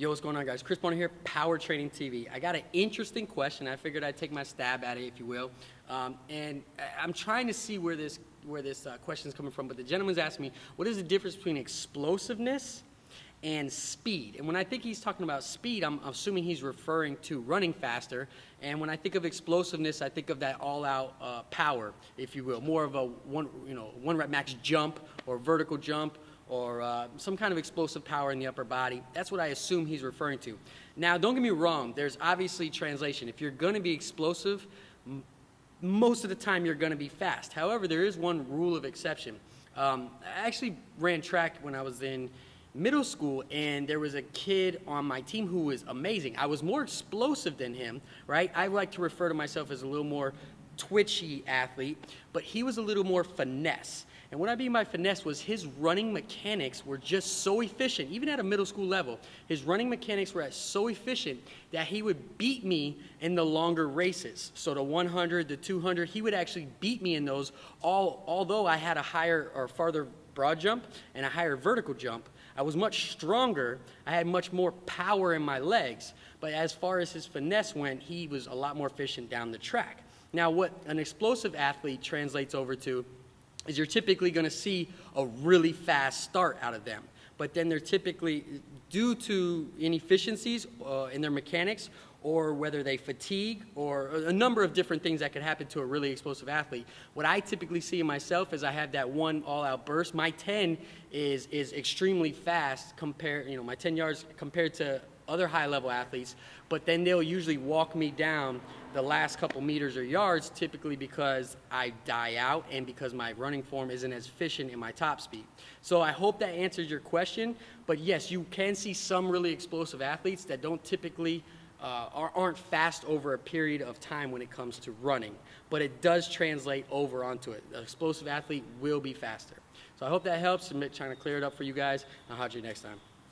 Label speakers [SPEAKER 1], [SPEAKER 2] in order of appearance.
[SPEAKER 1] Yo, what's going on, guys? Chris Bonner here, Power Training TV. I got an interesting question. I figured I'd take my stab at it, if you will. And I'm trying to see where this question is coming from, but the gentleman's asking me, what is the difference between explosiveness and speed? And when I think he's talking about speed, I'm assuming he's referring to running faster. And when I think of explosiveness, I think of that all-out power, if you will, more of a one rep max jump or vertical jump, or some kind of explosive power in the upper body. That's what I assume he's referring to. Now, don't get me wrong, there's obviously translation. If you're going to be explosive, most of the time you're going to be fast. However, there is one rule of exception. I actually ran track when I was in middle school, and there was a kid on my team who was amazing. I was more explosive than him, right? I like to refer to myself as a little more twitchy athlete, but he was a little more finesse. And what I mean by finesse was his running mechanics were just so efficient, even at a middle school level. His running mechanics were so efficient that he would beat me in the longer races. So the 100, the 200, he would actually beat me in those, although I had a higher or farther broad jump and a higher vertical jump. I was much stronger. I had much more power in my legs. But as far as his finesse went, he was a lot more efficient down the track. Now, what an explosive athlete translates over to is you're typically going to see a really fast start out of them. But then they're typically, due to inefficiencies in their mechanics, or whether they fatigue, or a number of different things that could happen to a really explosive athlete. What I typically see in myself is I have that one all-out burst. My 10 is extremely fast compared, my 10 yards compared to other high-level athletes, but then they'll usually walk me down the last couple meters or yards, typically because I die out and because my running form isn't as efficient in my top speed. So I hope that answers your question, but yes, you can see some really explosive athletes that don't typically aren't fast over a period of time when it comes to running, but it does translate over onto it. An explosive athlete will be faster. So I hope that helps. I'm trying to clear it up for you guys. I'll talk to you next time.